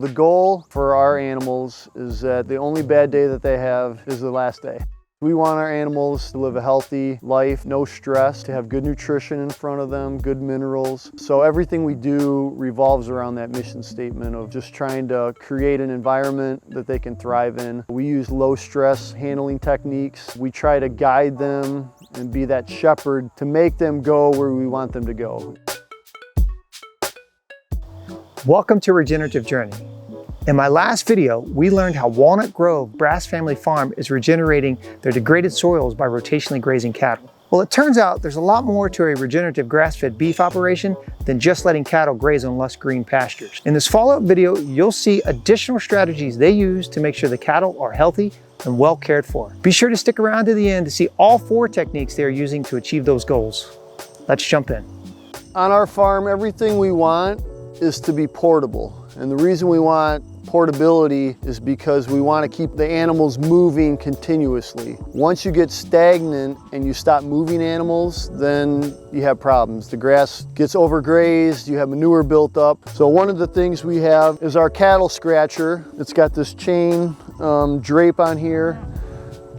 The goal for our animals is that the only bad day that they have is the last day. We want our animals to live a healthy life, no stress, to have good nutrition in front of them, good minerals. So everything we do revolves around that mission statement of just trying to create an environment that they can thrive in. We use low stress handling techniques. We try to guide them and be that shepherd to make them go where we want them to go. Welcome to Regenerative Journey. In my last video, we learned how Walnut Grove Brass Family Farm is regenerating their degraded soils by rotationally grazing cattle. Well, it turns out there's a lot more to a regenerative grass-fed beef operation than just letting cattle graze on lush green pastures. In this follow-up video, you'll see additional strategies they use to make sure the cattle are healthy and well cared for. Be sure to stick around to the end to see all 4 techniques they are using to achieve those goals. Let's jump in. On our farm, everything we want is to be portable. And the reason we want portability is because we want to keep the animals moving continuously. Once you get stagnant and you stop moving animals, then you have problems. The grass gets overgrazed, you have manure built up. So one of the things we have is our cattle scratcher. It's got this chain drape on here,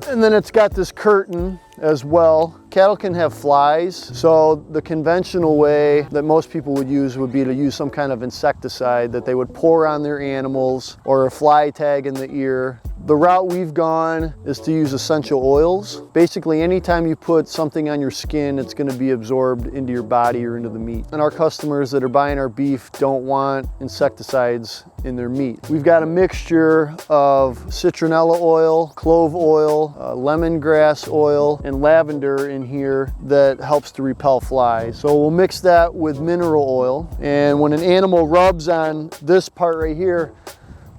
and then it's got this curtain as well. Cattle can have flies, so the conventional way that most people would use would be to use some kind of insecticide that they would pour on their animals, or a fly tag in the ear. The route we've gone is to use essential oils. Basically, anytime you put something on your skin, it's going to be absorbed into your body or into the meat. And our customers that are buying our beef don't want insecticides in their meat. We've got a mixture of citronella oil, clove oil, lemongrass oil, and lavender in here that helps to repel flies. So we'll mix that with mineral oil, and when an animal rubs on this part right here,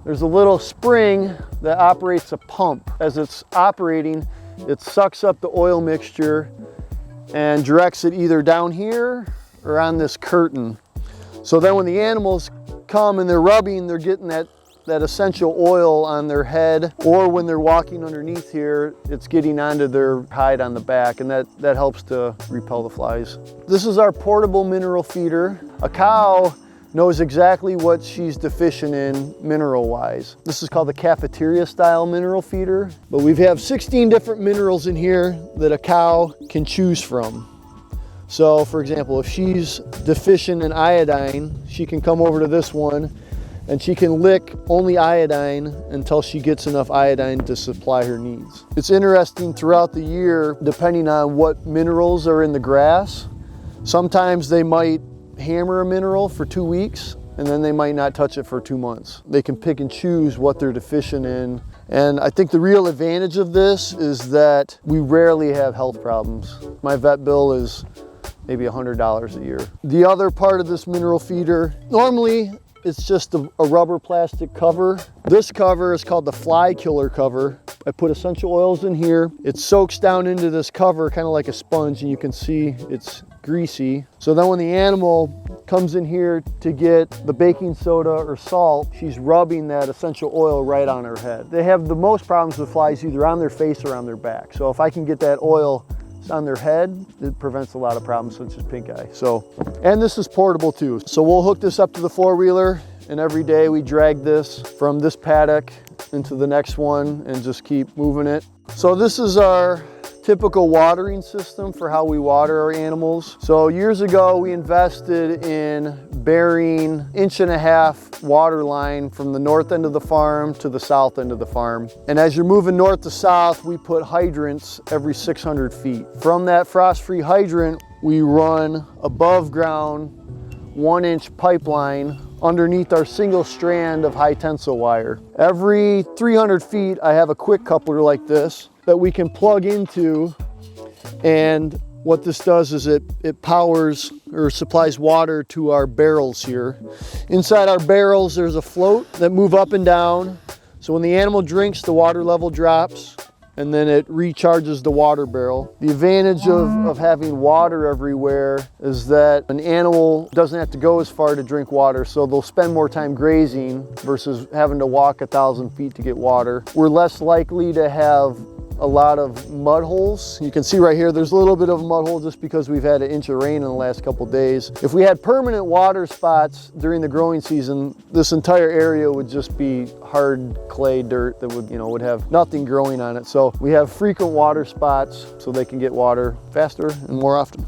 there's a little spring that operates a pump. As it's operating, it sucks up the oil mixture and directs it either down here or on this curtain. So then when the animals come and they're rubbing, they're getting that essential oil on their head, or when they're walking underneath here, it's getting onto their hide on the back, and that helps to repel the flies. This is our portable mineral feeder. A cow knows exactly what she's deficient in mineral-wise. This is called the cafeteria style mineral feeder, but we have 16 different minerals in here that a cow can choose from. So for example, if she's deficient in iodine, she can come over to this one and she can lick only iodine until she gets enough iodine to supply her needs. It's interesting, throughout the year, depending on what minerals are in the grass, sometimes they might hammer a mineral for 2 weeks and then they might not touch it for 2 months. They can pick and choose what they're deficient in. And I think the real advantage of this is that we rarely have health problems. My vet bill is maybe $100 a year. The other part of this mineral feeder, normally it's just a rubber plastic cover. This cover is called the fly killer cover. I put essential oils in here. It soaks down into this cover kind of like a sponge, and you can see it's greasy. So then when the animal comes in here to get the baking soda or salt, she's rubbing that essential oil right on her head. They have the most problems with flies either on their face or on their back. So if I can get that oil on their head, it prevents a lot of problems such as pink eye. So, and this is portable too. So we'll hook this up to the 4-wheeler, and every day we drag this from this paddock into the next one and just keep moving it. So this is our typical watering system for how we water our animals. So years ago, we invested in burying 1.5 inch water line from the north end of the farm to the south end of the farm. And as you're moving north to south, we put hydrants every 600 feet. From that frost-free hydrant, we run above ground 1-inch pipeline underneath our single strand of high tensile wire. Every 300 feet, I have a quick coupler like this that we can plug into, and what this does is it powers or supplies water to our barrels here. Inside our barrels, there's a float that move up and down. So when the animal drinks, the water level drops, and then it recharges the water barrel. The advantage of having water everywhere is that an animal doesn't have to go as far to drink water, so they'll spend more time grazing versus having to walk 1,000 feet to get water. We're less likely to have a lot of mud holes. You can see right here, there's a little bit of a mud hole just because we've had an inch of rain in the last couple days. If we had permanent water spots during the growing season, this entire area would just be hard clay dirt that would have nothing growing on it. So we have frequent water spots so they can get water faster and more often.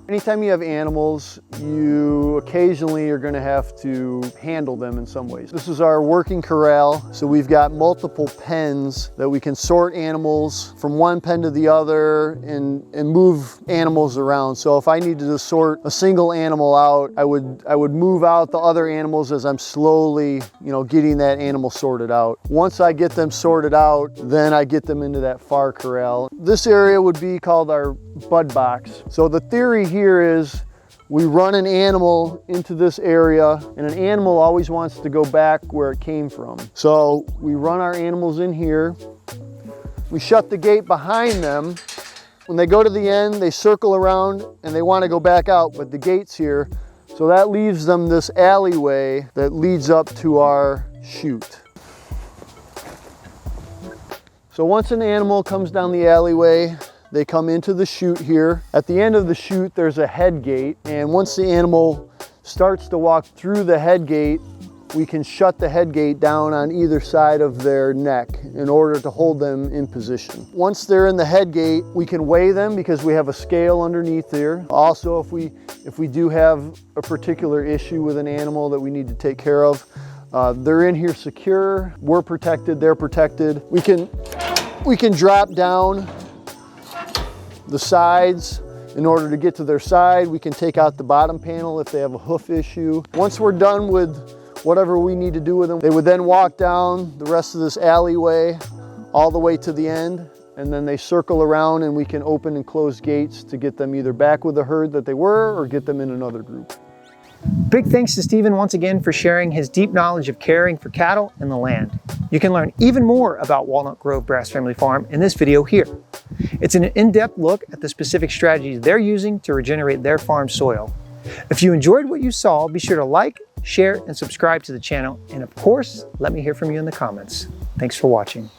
Anytime you have animals, you occasionally are going to have to handle them in some ways. This is our working corral, so we've got multiple pens that we can sort animals from one pen to the other and move animals around. So if I needed to sort a single animal out, I would move out the other animals as I'm slowly, getting that animal sorted out. Once I get them sorted out, then I get them into that far corral. This area would be called our bud box. So the theory here is we run an animal into this area, and an animal always wants to go back where it came from. So we run our animals in here. We shut the gate behind them. When they go to the end, they circle around and they want to go back out, but the gate's here. So that leaves them this alleyway that leads up to our chute. So once an animal comes down the alleyway, they come into the chute here. At the end of the chute, there's a head gate, and once the animal starts to walk through the head gate, we can shut the head gate down on either side of their neck in order to hold them in position. Once they're in the head gate, we can weigh them because we have a scale underneath here. Also, if we do have a particular issue with an animal that we need to take care of, they're in here secure, we're protected, they're protected. We can drop down the sides in order to get to their side. We can take out the bottom panel if they have a hoof issue. Once we're done with whatever we need to do with them, they would then walk down the rest of this alleyway all the way to the end, and then they circle around and we can open and close gates to get them either back with the herd that they were or get them in another group. Big thanks to Stephen once again for sharing his deep knowledge of caring for cattle and the land. You can learn even more about Walnut Grove Brass Family Farm in this video here. It's an in-depth look at the specific strategies they're using to regenerate their farm soil. If you enjoyed what you saw, be sure to like, share, and subscribe to the channel. And of course, let me hear from you in the comments. Thanks for watching.